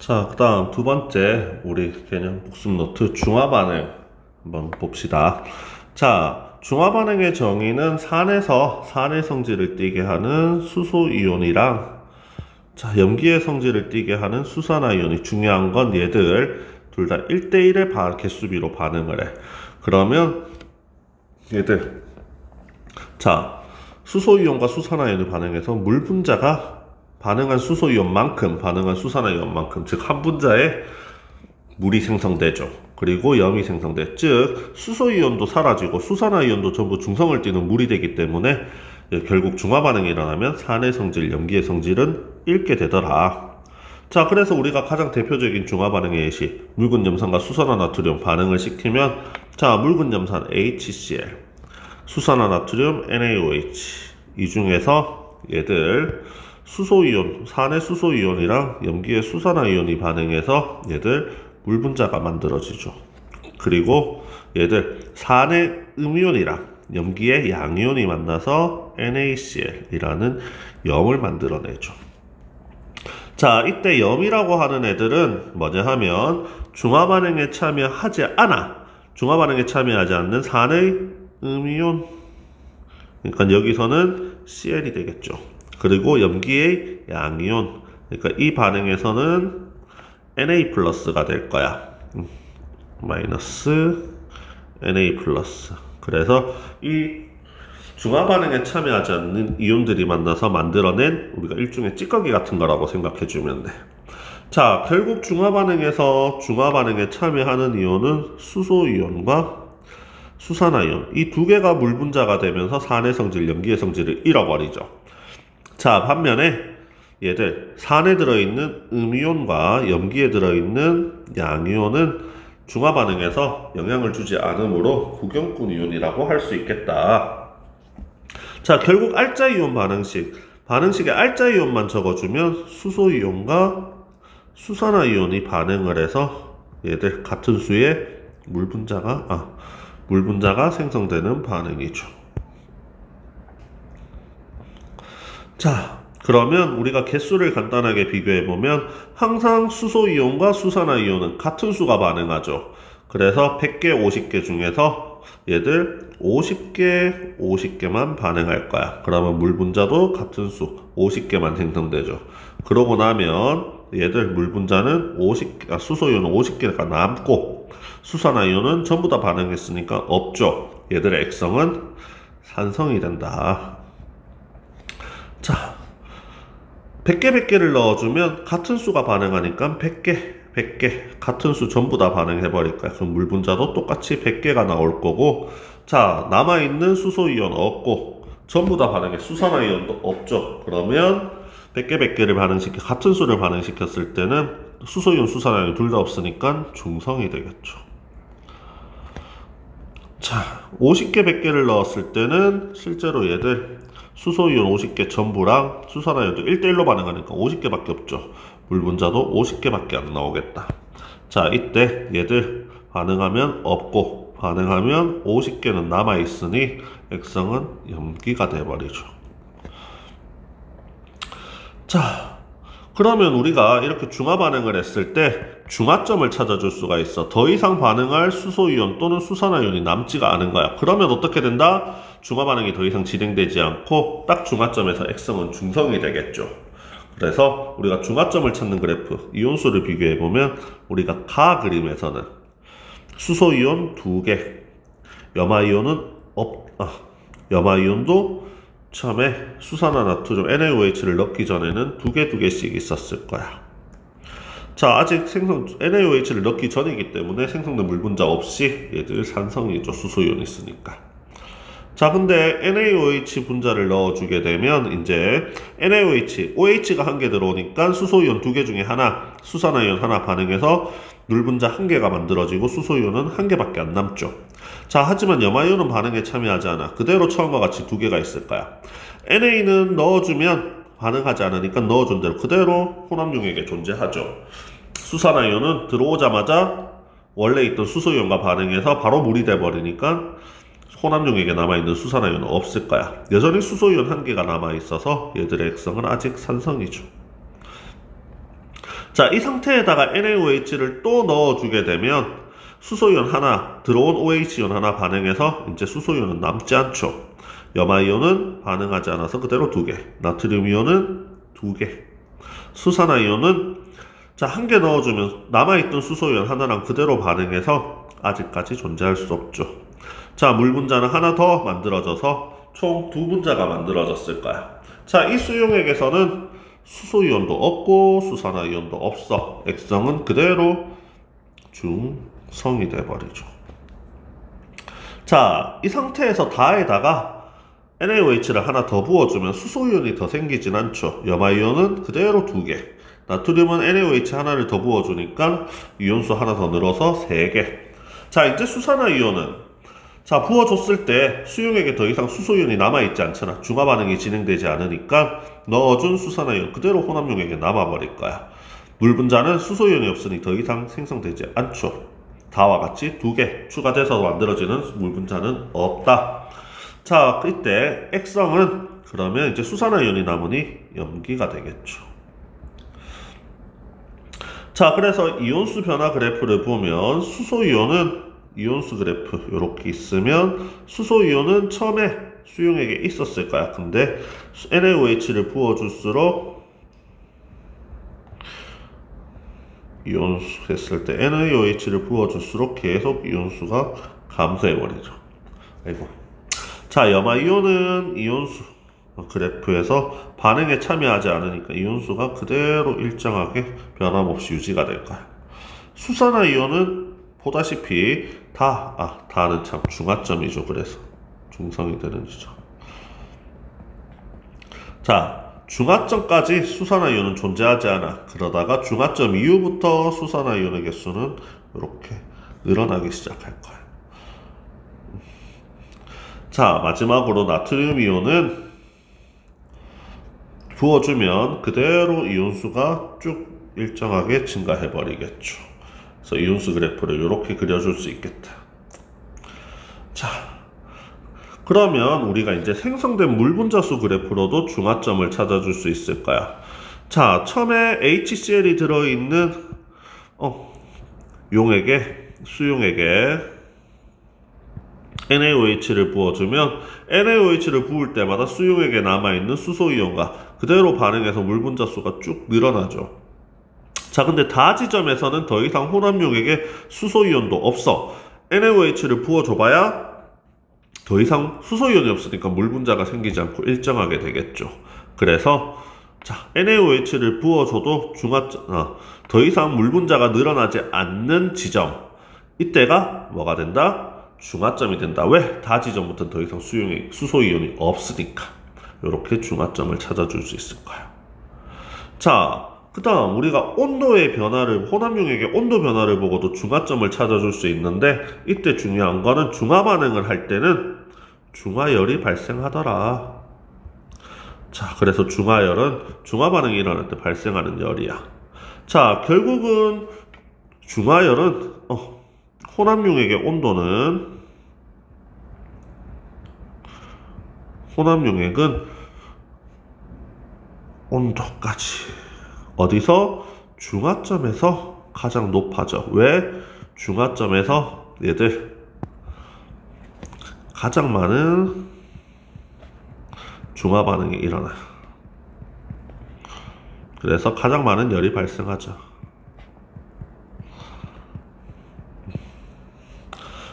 자, 그 다음 두 번째 우리 개념 복습 노트 중화 반응 한번 봅시다. 자, 중화 반응의 정의는 산에서 산의 성질을 띠게 하는 수소 이온이랑 염기의 성질을 띠게 하는 수산화이온이 중요한 건 얘들 둘 다 1대1의 개수비로 반응을 해. 그러면 얘들 수소이온과 수산화이온이 반응해서 물 분자가 반응한 수소이온만큼 반응한 수산화이온만큼 즉 한 분자에 물이 생성되죠. 그리고 염이 생성돼. 즉 수소이온도 사라지고 수산화이온도 전부 중성을 띠는 물이 되기 때문에 결국 중화 반응이 일어나면 산의 성질, 염기의 성질은 잃게 되더라. 자, 그래서 우리가 가장 대표적인 중화 반응의 예시 묽은 염산과 수산화나트륨 반응을 시키면 묽은 염산 HCl, 수산화나트륨 NaOH 이 중에서 얘들 수소이온, 산의 수소이온이랑 염기의 수산화이온이 반응해서 얘들 물 분자가 만들어지죠. 그리고 얘들 산의 음이온이랑 염기의 양이온이 만나서 NaCl이라는 염을 만들어내죠. 자, 이때 염이라고 하는 애들은 뭐냐 하면 중화 반응에 참여하지 않는 산의 음이온, 그러니까 여기서는 Cl이 되겠죠. 그리고 염기의 양이온, 그러니까 이 반응에서는 Na 플러스가 될 거야. 마이너스 Na 플러스. 그래서 이 중화 반응에 참여하지 않는 이온들이 만나서 만들어낸 우리가 일종의 찌꺼기 같은 거라고 생각해 주면 돼. 자, 결국 중화 반응에 참여하는 이온은 수소이온과 수산화이온 이 두 개가 물 분자가 되면서 산의 성질, 염기의 성질을 잃어버리죠. 자, 반면에 얘들 산에 들어있는 음이온과 염기에 들어있는 양이온은 중화 반응에서 영향을 주지 않으므로 구경꾼 이온이라고 할 수 있겠다. 자, 결국 알짜이온 반응식에 알짜이온만 적어주면 수소이온과 수산화이온이 반응을 해서 얘들 같은 수의 물 분자가 생성되는 반응이죠. 자, 그러면 우리가 개수를 간단하게 비교해보면 항상 수소이온과 수산화이온은 같은 수가 반응하죠. 그래서 100개, 50개 중에서 얘들 50개만 반응할 거야. 그러면 물 분자도 같은 수 50개만 생성되죠. 그러고 나면 얘들 물 분자는 수소이온은 50개가 남고 수산화이온은 전부 다 반응했으니까 없죠. 얘들의 액성은 산성이 된다. 자, 100개를 넣어주면 같은 수가 반응하니까 100개 같은 수 전부 다 발생해버릴 거야. 그럼 물 분자도 똑같이 100개가 나올 거고, 자, 남아있는 수소이온 없고 전부 다 반응해. 수산화이온도 없죠. 그러면 100개를 같은 수를 반응시켰을 때는 수소이온, 수산화이온 둘 다 없으니까 중성이 되겠죠. 자, 50개, 100개를 넣었을 때는 실제로 얘들 수소이온 50개 전부랑 수산화이온도 1대1로 반응하니까 50개밖에 없죠. 물 분자도 50개밖에 안 나오겠다. 자, 이때 얘들 반응하면 없고 반응하면 50개는 남아있으니 액성은 염기가 돼버리죠. 자, 그러면 우리가 이렇게 중화 반응을 했을 때 중화점을 찾아줄 수가 있어. 더 이상 반응할 수소이온 또는 수산화이온이 남지가 않은 거야. 그러면 어떻게 된다? 중화 반응이 더 이상 진행되지 않고 딱 중화점에서 액성은 중성이 되겠죠. 그래서 우리가 중화점을 찾는 그래프, 이온수를 비교해보면 우리가 가 그림에서는 수소이온 2개, 염화이온도 처음에 수산화나트륨 NaOH를 넣기 전에는 2개씩 있었을 거야. 자, 아직 NaOH를 넣기 전이기 때문에 생성된 물 분자 없이 얘들 산성이죠. 수소이온이 있으니까. 자, 근데 NaOH 분자를 넣어주게 되면 이제 OH가 1개 들어오니까 수소이온 2개 중에 하나, 수산화이온 하나 반응해서 물 분자 1개가 만들어지고 수소이온은 1개밖에 안 남죠. 자, 하지만 염화이온은 반응에 참여하지 않아. 그대로 처음과 같이 2개가 있을 거야. NA는 넣어주면 반응하지 않으니까 넣어준 대로 그대로 혼합융액에 존재하죠. 수산화이온은 들어오자마자 원래 있던 수소이온과 반응해서 바로 물이 돼버리니까 혼합융액에 남아있는 수산화이온은 없을 거야. 여전히 수소이온 1개가 남아있어서 얘들의 액성은 아직 산성이죠. 자, 이 상태에다가 NaOH를 또 넣어주게 되면 수소이온 하나, 들어온 OH이온 하나 반응해서 이제 수소이온은 남지 않죠. 염화이온은 반응하지 않아서 그대로 2개, 나트륨이온은 2개, 수산화이온은 자, 1개 넣어주면 남아있던 수소이온 하나랑 그대로 반응해서 아직까지 존재할 수 없죠. 자, 물 분자는 하나 더 만들어져서 총 2분자가 만들어졌을 거야. 자, 이 수용액에서는 수소이온도 없고 수산화이온도 없어. 액성은 그대로 중성이 돼버리죠. 자, 이 상태에서 다에다가 NaOH를 하나 더 부어주면 수소이온이 더 생기진 않죠. 염화이온은 그대로 2개, 나트륨은 NaOH 하나를 더 부어주니까 이온수 하나 더 늘어서 3개. 자, 이제 수산화이온은 자, 부어줬을 때 수용액에 더 이상 수소이온이 남아있지 않잖아. 중화 반응이 진행되지 않으니까 넣어준 수산화이온 그대로 혼합용액에 남아버릴 거야. 물 분자는 수소이온이 없으니 더 이상 생성되지 않죠. 다와 같이 2개 추가돼서 만들어지는 물 분자는 없다. 자, 이때 액성은 그러면 이제 수산화이온이 남으니 염기가 되겠죠. 자, 그래서 이온수 변화 그래프를 보면 수소이온은 이온수 그래프 이렇게 있으면 수소이온은 처음에 수용액에 있었을 거야. 근데 NaOH를 부어줄수록 이온수 했을 때 NaOH를 부어줄수록 계속 이온수가 감소해버리죠. 아이고. 자, 염화이온은 이온수 그래프에서 반응에 참여하지 않으니까 이온수가 그대로 일정하게 변함없이 유지가 될 거야. 수산화이온은 보다시피 다는 참 중화점이죠. 그래서 중성이 되는 지점. 자, 중화점까지 수산화이온은 존재하지 않아. 그러다가 중화점 이후부터 수산화이온의 개수는 이렇게 늘어나기 시작할 거야. 자, 마지막으로 나트륨 이온은 부어주면 그대로 이온수가 쭉 일정하게 증가해 버리겠죠. 그래서 이온수 그래프를 이렇게 그려줄 수 있겠다. 자, 그러면 우리가 이제 생성된 물 분자수 그래프로도 중화점을 찾아줄 수 있을 거야. 자, 처음에 HCl이 들어있는 수용액에 NaOH를 부어주면 NaOH를 부을 때마다 수용액에 남아있는 수소이온과 그대로 반응해서 물 분자수가 쭉 늘어나죠. 자, 근데 다 지점에서는 더 이상 혼합용액에 수소이온도 없어. NaOH를 부어줘봐야 더 이상 수소이온이 없으니까 물 분자가 생기지 않고 일정하게 되겠죠. 그래서 자, NaOH를 부어줘도 더 이상 물 분자가 늘어나지 않는 지점, 이때가 뭐가 된다? 중화점이 된다. 왜? 다 지점부터는 더 이상 수소이온이 없으니까. 이렇게 중화점을 찾아줄 수 있을 거야. 자, 그 다음 우리가 온도의 변화를, 혼합용액의 온도 변화를 보고도 중화점을 찾아줄 수 있는데, 이때 중요한 거는 중화 반응을 할 때는 중화열이 발생하더라. 자, 그래서 중화열은 중화 반응이 일어날 때 발생하는 열이야. 자, 결국은 중화열은 혼합용액의 온도는 온도까지 어디서? 중화점에서 가장 높아져. 왜? 중화점에서 얘들 가장 많은 중화 반응이 일어나. 그래서 가장 많은 열이 발생하죠.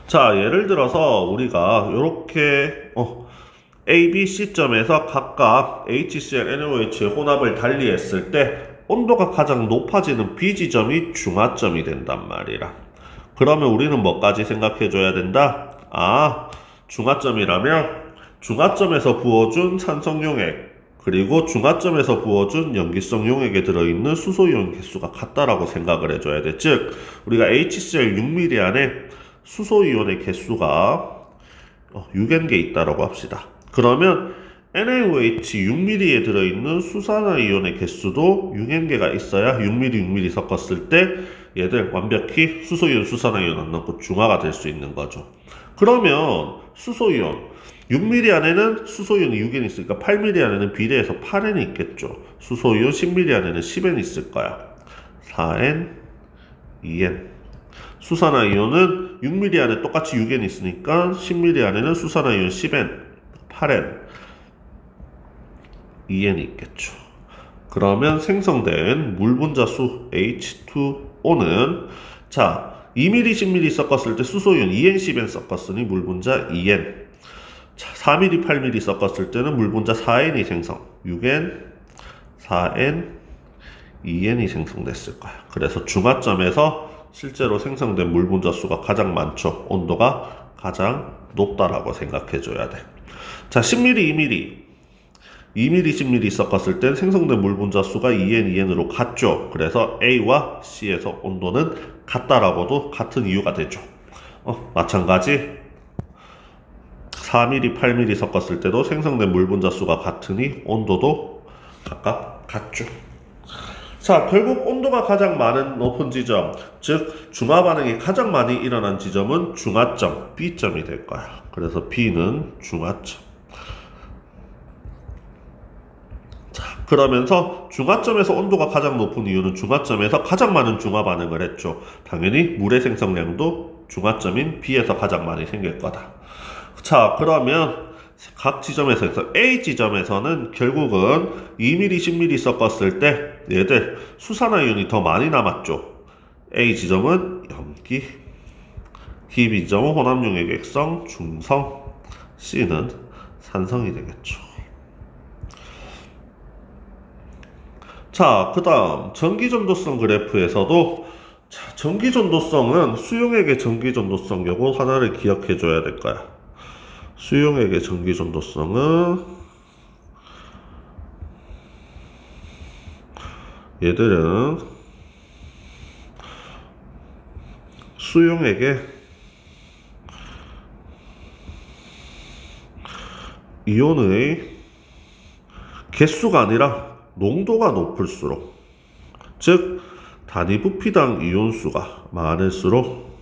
자, 예를 들어서 우리가 이렇게 A, B, C점에서 각각 HCl, NaOH의 혼합을 달리했을 때 온도가 가장 높아지는 B지점이 중화점이 된단 말이라. 그러면 우리는 뭐까지 생각해줘야 된다? 중화점이라면 중화점에서 부어준 산성용액 그리고 중화점에서 부어준 염기성 용액에 들어있는 수소이온 개수가 같다라고 생각을 해줘야 돼. 즉 우리가 HCl 6ml 안에 수소이온의 개수가 6N개 있다라고 합시다. 그러면 NaOH 6ml에 들어있는 수산화이온의 개수도 6N개가 있어야 6ml 섞었을 때 얘들 완벽히 수소이온, 수산화이온 안 넣고 중화가 될 수 있는 거죠. 그러면 수소이온 6ml 안에는 수소이온이 6N 있으니까 8ml 안에는 비례해서 8N이 있겠죠. 수소이온 10ml 안에는 10N 있을 거야. 4N, 2N. 수산화이온은 6mm 안에 똑같이 6N 있으니까 10mm 안에는 수산화이온 10N, 8N, 2N이 있겠죠. 그러면 생성된 물 분자수 H2O는 자 2mm, 10mm 섞었을 때 수소이온 2N, 10N 섞었으니 물 분자 2N. 자, 4mm, 8mm 섞었을 때는 물 분자 4N이 생성. 6N, 4N, 2N이 생성됐을 거야. 그래서 중화점에서 실제로 생성된 물 분자수가 가장 많죠. 온도가 가장 높다라고 생각해 줘야 돼. 자, 10mm, 2mm. 2mm, 10mm 섞었을 땐 생성된 물 분자수가 2N, 2N으로 같죠. 그래서 A와 C에서 온도는 같다라고도 같은 이유가 되죠. 마찬가지 4mm, 8mm 섞었을 때도 생성된 물 분자수가 같으니 온도도 각각 같죠. 자, 결국 온도가 가장 많은 높은 지점, 즉 중화 반응이 가장 많이 일어난 지점은 중화점, B점이 될 거야. 그래서 B는 중화점. 자, 그러면서 중화점에서 온도가 가장 높은 이유는 중화점에서 가장 많은 중화 반응을 했죠. 당연히 물의 생성량도 중화점인 B에서 가장 많이 생길 거다. 자, 그러면 각 지점에서 A 지점에서는 결국은 2mm, 10mm 섞었을 때 얘들 수산화이온이 더 많이 남았죠. A 지점은 염기, B 지점은 혼합용액 액성, 중성, C는 산성이 되겠죠. 자, 그 다음 전기전도성 그래프에서도 자, 전기전도성은 수용액의 전기전도성 요거 하나를 기억해 줘야 될 거야. 수용액의 전기전도성은 얘들은 수용액의 이온의 개수가 아니라 농도가 높을수록, 즉 단위 부피당 이온수가 많을수록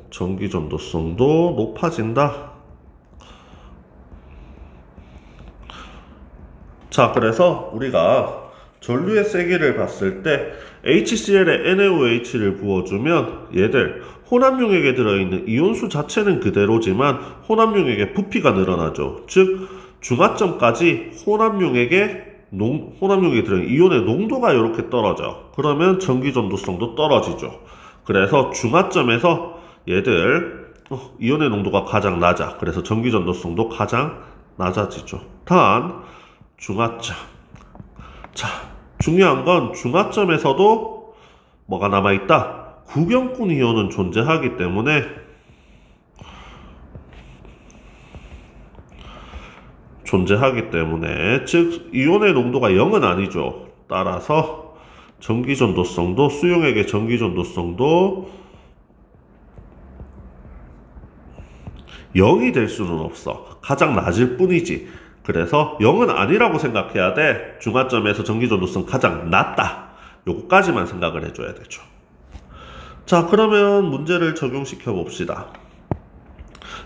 전기전도성도 높아진다. 자, 그래서 우리가 전류의 세기를 봤을 때 HCl에 NaOH를 부어주면 얘들 혼합용액에 들어있는 이온수 자체는 그대로지만 혼합용액의 부피가 늘어나죠. 즉 중화점까지 혼합용액에 들어있는 이온의 농도가 이렇게 떨어져. 그러면 전기전도성도 떨어지죠. 그래서 중화점에서 얘들 이온의 농도가 가장 낮아. 그래서 전기전도성도 가장 낮아지죠. 단 중화점. 자, 중요한 건 중화점에서도 뭐가 남아있다? 구경꾼 이온은 존재하기 때문에 즉 이온의 농도가 0은 아니죠. 따라서 전기전도성도 수용액의 전기전도성도 0이 될 수는 없어. 가장 낮을 뿐이지. 그래서 0은 아니라고 생각해야 돼. 중화점에서 전기전도성 가장 낮다. 요거까지만 생각을 해줘야 되죠. 자, 그러면 문제를 적용시켜 봅시다.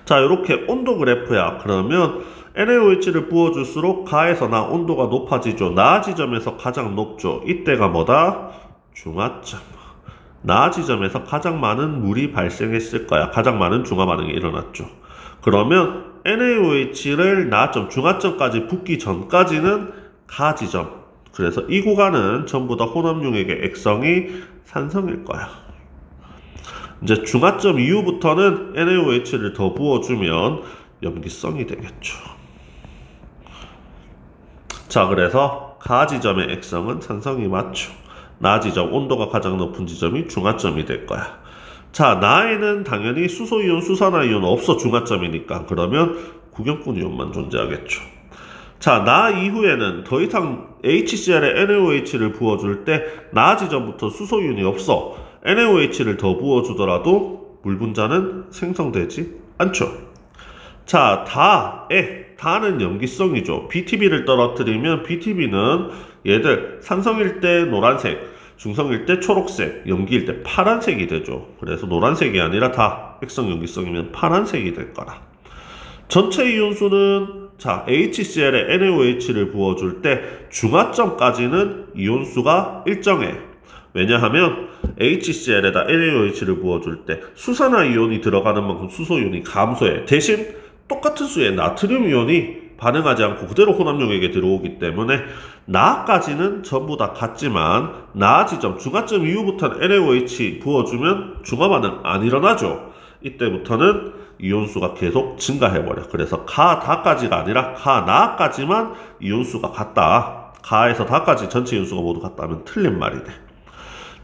자, 이렇게 온도 그래프야. 그러면 NaOH를 부어줄수록 가에서 나 온도가 높아지죠. 나 지점에서 가장 높죠. 이때가 뭐다? 중화점. 나 지점에서 가장 많은 물이 발생했을 거야. 가장 많은 중화 반응이 일어났죠. 그러면 NaOH를 나점, 중화점까지 붓기 전까지는 가 지점. 그래서 이 구간은 전부 다 혼합용액의 액성이 산성일 거야. 이제 중화점 이후부터는 NaOH를 더 부어주면 염기성이 되겠죠. 자, 그래서 가 지점의 액성은 산성이 맞죠. 나 지점, 온도가 가장 높은 지점이 중화점이 될 거야. 자, 나에는 당연히 수소이온, 수산화이온 없어. 중화점이니까. 그러면 구경꾼 이온만 존재하겠죠. 자, 나 이후에는 더 이상 HCl에 NaOH를 부어줄 때 나 지점부터 수소이온이 없어. NaOH를 더 부어주더라도 물 분자는 생성되지 않죠. 자, 다는 염기성이죠. BTB를 떨어뜨리면 BTB는 얘들 산성일 때 노란색, 중성일 때 초록색, 염기일 때 파란색이 되죠. 그래서 노란색이 아니라 다 액성 염기성이면 파란색이 될 거라. 전체 이온수는 자 HCl에 NaOH를 부어줄 때 중화점까지는 이온수가 일정해. 왜냐하면 HCl에다 NaOH를 부어줄 때 수산화이온이 들어가는 만큼 수소이온이 감소해. 대신 똑같은 수의 나트륨 이온이 반응하지 않고 그대로 혼합용액에 들어오기 때문에 나까지는 전부 다 같지만 나 지점 중화점 이후부터는 NaOH 부어주면 중화반응 안 일어나죠. 이때부터는 이온수가 계속 증가해버려. 그래서 가 다까지가 아니라 가 나까지만 이온수가 같다. 가에서 다까지 전체 이온수가 모두 같다면 틀린 말이네.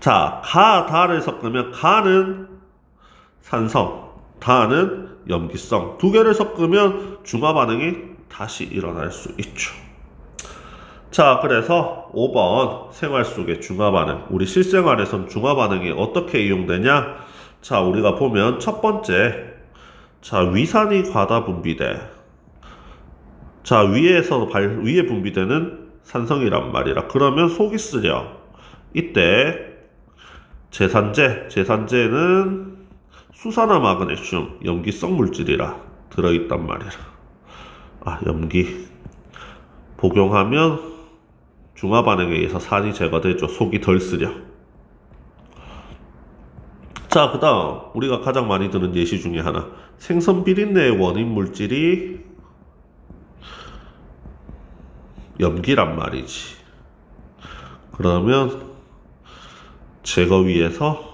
자, 가 다를 섞으면 가는 산성, 다는 염기성. 두 개를 섞으면 중화반응이 다시 일어날 수 있죠. 자, 그래서 5번 생활 속의 중화반응. 우리 실생활에선 중화반응이 어떻게 이용되냐? 자, 우리가 보면 첫 번째, 자, 위산이 과다 분비돼. 자, 위에 분비되는 산성이란 말이라. 그러면 속이 쓰려. 이때 제산제는 수산화 마그네슘, 염기성 물질이라 들어있단 말이라. 염기. 복용하면 중화반응에 의해서 산이 제거되죠. 속이 덜 쓰려. 자, 그 다음 우리가 가장 많이 드는 예시 중에 하나. 생선 비린내의 원인 물질이 염기란 말이지. 그러면 제거 위해서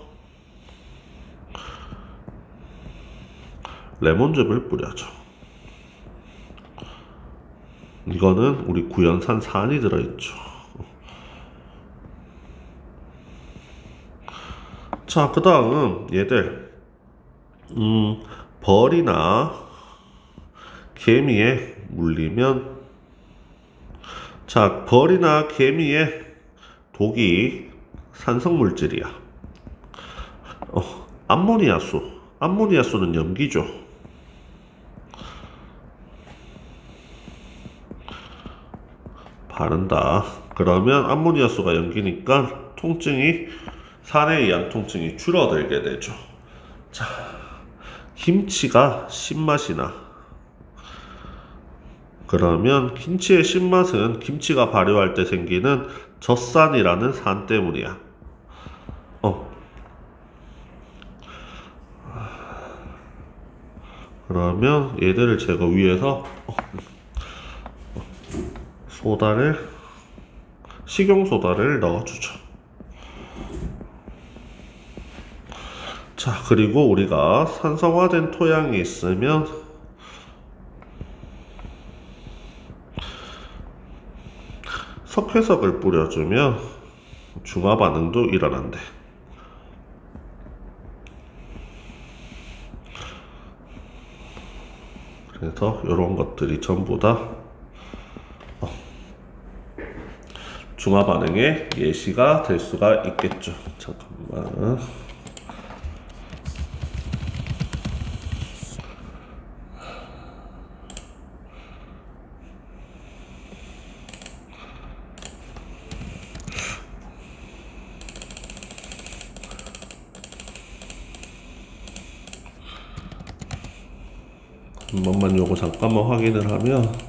레몬즙을 뿌려줘. 이거는 우리 구연산 산이 들어있죠. 자, 그 다음 얘들 벌이나 개미에 물리면, 자, 벌이나 개미에 독이 산성물질이야. 암모니아수는 염기죠. 바른다. 그러면 암모니아수가 염기니까 산에 의한 통증이 줄어들게 되죠. 자, 김치가 신맛이 나. 그러면 김치의 신맛은 김치가 발효할 때 생기는 젖산이라는 산 때문이야. 그러면 얘들을 제거 위해서 식용소다를 넣어주죠. 자, 그리고 우리가 산성화된 토양이 있으면 석회석을 뿌려주면 중화반응도 일어난대. 그래서 이런 것들이 전부 다 중화반응의 예시가 될 수가 있겠죠. 잠깐만. 한 번만 요거 잠깐만 확인을 하면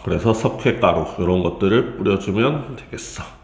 그래서 석회가루 이런 것들을 뿌려주면 되겠어.